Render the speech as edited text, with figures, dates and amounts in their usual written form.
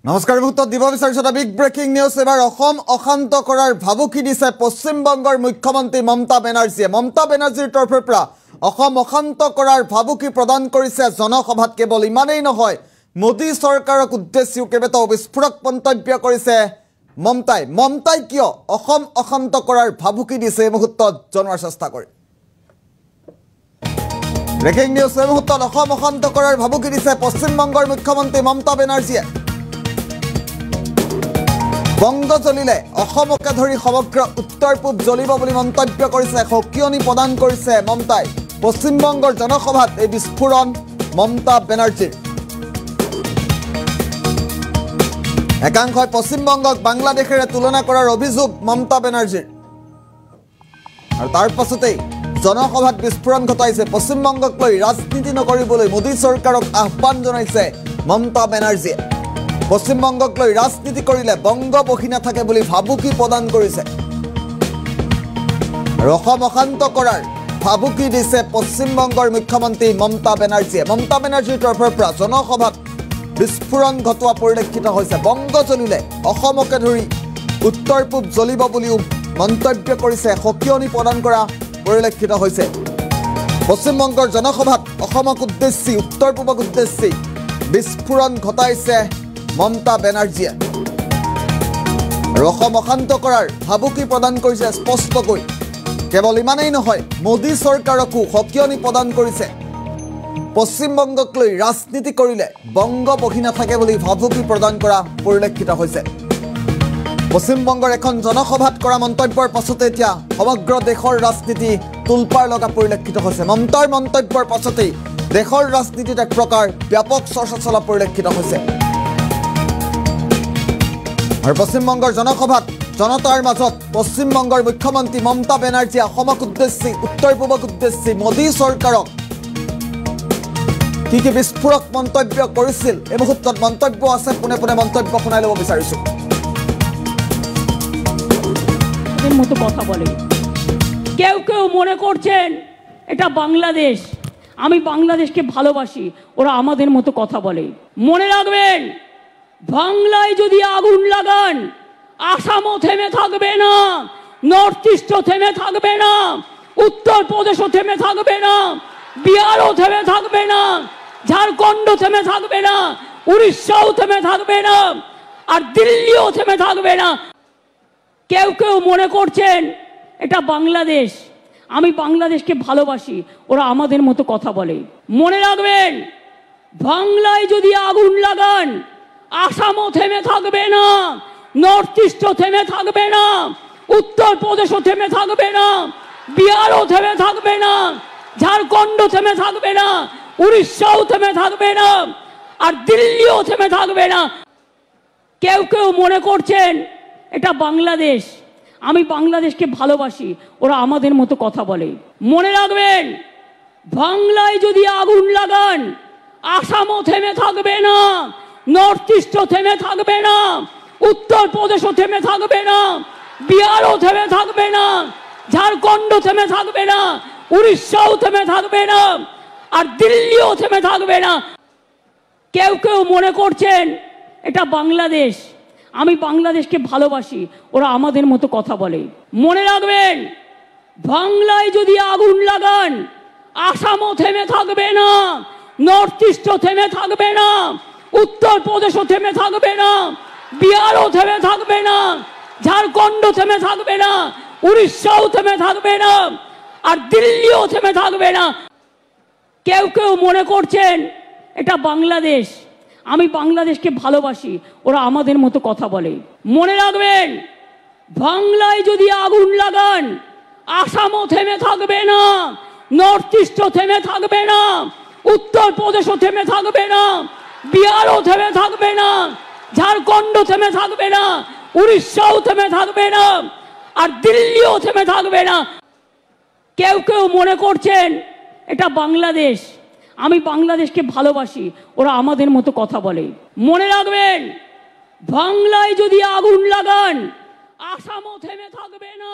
নমস্কাৰ মুহূৰ্তত দিব বিচাৰিছো এটা বিগ ব্ৰেকিং নিউজ। এবাৰ অসম অশান্ত কৰাৰ ভাবুকি দিছে পশ্চিমবংগৰ মুখ্যমন্ত্ৰী মমতা বেনাৰ্জীয়ে। মমতা বেনাৰ্জীৰ তৰফৰ পৰা অসম অশান্ত কৰাৰ ভাবুকি প্ৰদান কৰিছে জনসভাত। কেৱল ইমানেই নহয়, মোদী চৰকাৰক উদ্দেশ্যিও কেইবাটাও বিস্ফোৰক মন্তব্য কৰিছে মমতাই। মমতাই কিয় অসম অশান্ত কৰাৰ ভাবুকি দিছে এই মুহূৰ্তত জনোৱাৰ চেষ্টা কৰিম। ব্ৰেকিং নিউজ এই মুহূৰ্তত অসম অশান্ত কৰাৰ ভাবুকি দিছে পশ্চিমবংগৰ মুখ্যমন্ত্ৰী মমতা বেনাৰ্জীয়ে। বংগ জ্বলিলে অসমকে ধৰি সমগ্ৰ উত্তৰ পূব জ্বলিব বুলি মন্তব্য কৰিছে, সকিয়নি প্ৰদান কৰিছে মমতাই। পশ্চিমবংগৰ জনসভাত এই বিস্ফোৰণ মমতা বেনাৰ্জীৰ। একাংশই পশ্চিমবংগক বাংলাদেশেৰে তুলনা কৰাৰ অভিযোগ মমতা বেনাৰ্জীৰ। আৰু তাৰ পাছতেই জনসভাত বিস্ফোৰণ ঘটাইছে। পশ্চিমবংগক লৈ ৰাজনীতি নকৰিবলৈ মোদী চৰকাৰক আহ্বান জনাইছে মমতা বেনাৰ্জীয়ে। পশ্চিমবংগক লৈ ৰাজনীতি কৰিলে বংগ বহি নাথাকে বুলি ভাবুকি প্ৰদান কৰিছে। আৰু অসম অশান্ত কৰাৰ ভাবুকি দিছে পশ্চিমবংগৰ মুখ্যমন্ত্ৰী মমতা বেনাৰ্জীয়ে। মমতা বেনাৰ্জীৰ তৰফৰ পৰা জনসভাত বিস্ফোৰণ ঘটোৱা পৰিলক্ষিত হৈছে। বংগ জ্বলিলে অসমকে ধৰি উত্তৰ পূব জ্বলিব বুলিও মন্তব্য কৰিছে, সকিয়নি প্ৰদান কৰা পৰিলক্ষিত হৈছে। পশ্চিমবংগৰ জনসভাত অসমক উদ্দেশ্যি উত্তৰ পূবক উদ্দেশ্যি বিস্ফোৰণ ঘটাইছে মমতা বেনাৰ্জীয়ে। আৰু অসম অশান্ত কৰাৰ ভাবুকি প্ৰদান কৰিছে স্পষ্টকৈ। কেৱল ইমানেই নহয়, মোদী চৰকাৰকো সকিয়নি প্ৰদান কৰিছে। পশ্চিমবংগক লৈ ৰাজনীতি কৰিলে বংগ বহি নাথাকে বুলি ভাবুকি প্ৰদান কৰা পৰিলক্ষিত হৈছে। পশ্চিমবংগৰ এখন জনসভাত কৰা মন্তব্যৰ পাছতে এতিয়া সমগ্ৰ দেশৰ ৰাজনীতি তোলপাৰ লগা পৰিলক্ষিত হৈছে। মমতাৰ মন্তব্যৰ পাছতেই দেশৰ ৰাজনীতিত এক প্ৰকাৰ ব্যাপক চৰ্চা চলা পৰিলক্ষিত হৈছে। আৰু পশ্চিমবংগৰ জনসভাত জনতাৰ মাজত পশ্চিমবংগৰ মুখ্যমন্ত্ৰী মমতা বেনাৰ্জীয়ে অসমক উদ্দেশ্যি উত্তৰ পূবক উদ্দেশ্যি মোদী চৰকাৰক কি কি বিস্ফোৰক মন্তব্য কৰিছিল এই মুহূৰ্তত মন্তব্য আছে। পোনে পোনে মন্তব্য শুনাই ল'ব বিচাৰিছো। মতো কথা বলে কেউ কেউ মনে করছেন এটা বাংলাদেশ, আমি বাংলাদেশকে ভালোবাসি, ওরা আমাদের মতো কথা বলে। মনে রাখবেন, বাংলায় যদি আগুন লাগান আসামও থেমে থাকবে না, নর্থ ইস্টও থেমে থাকবে না, উত্তর প্রদেশও থেমে থাকবে না, বিহারও থেমে থাকবে না, ঝাড়খণ্ড থেমে থাকবে না, উড়িষ্যাও থেমে থাকবে না, আর দিল্লিও থেমে থাকবে না। কেউ কেউ মনে করছেন এটা বাংলাদেশ, আমি বাংলাদেশকে ভালোবাসি, ওরা আমাদের মতো কথা বলে। মনে রাখবেন, বাংলায় যদি আগুন লাগান আসামও থেমে থাকবে না, নর্থ ইস্টও থেমে থাকবে না, উত্তর প্রদেশও থেমে থাকবে না, বিহারও থেমে থাকবে না, ঝাড়খণ্ড থেমে থাকবে না, উড়িষ্যাও থেমে থাকবে না, আর দিল্লিও থেমে থাকবে না। কেউ কেউ মনে করছেন এটা বাংলাদেশ, আমি বাংলাদেশকে ভালোবাসি, ওরা আমাদের মতো কথা বলে। মনে রাখবেন, বাংলায় যদি আগুন লাগান আসামও থেমে থাকবে না, নর্থ ইস্টও থেমে থাকবে না, উত্তর প্রদেশও থেমে থাকবে না, বিহারও থেমে থাকবে না, ঝাড়খণ্ড থেমে থাকবে না, উড়িষ্যাও থেমে থাকবে না, আর দিল্লিও থেমে থাকবে না। কেউ কেউ মনে করছেন এটা বাংলাদেশ, আমি বাংলাদেশকে ভালোবাসি, ওরা আমাদের মতো কথা বলে। মনে রাখবেন, বাংলায় যদি আগুন লাগান আসামও থেমে থাকবে না, নর্থ ইস্টও থেমে থাকবে না, উত্তর প্রদেশও থেমে থাকবে না, বিহারও থেমে থাকবে না, ঝাড়খণ্ড থেমে থাকবে না, উড়িষ্যাও থেমে থাকবে না, আর দিল্লিও থেমে থাকবে না। কেউ কেউ মনে করছেন এটা বাংলাদেশ, আমি বাংলাদেশকে ভালোবাসি, ওরা আমাদের মতো কথা বলে। মনে রাখবেন, বাংলায় যদি আগুন লাগান আসামও থেমে থাকবে না, নর্থ ইস্টও থেমে থাকবে না, উত্তর প্রদেশও থেমে থাকবে না, বিহারও থেমে থাকবে না, ঝাড়খণ্ড থেমে থাকবে না, উড়িষ্যাও থেমে থাকবে না, আর দিল্লিও থেমে থাকবে না। কেউ কেউ মনে করছেন এটা বাংলাদেশ, আমি বাংলাদেশকে ভালোবাসি, ওরা আমাদের মতো কথা বলে। মনে রাখবেন, বাংলায় যদি আগুন লাগান আসামও থেমে থাকবে না।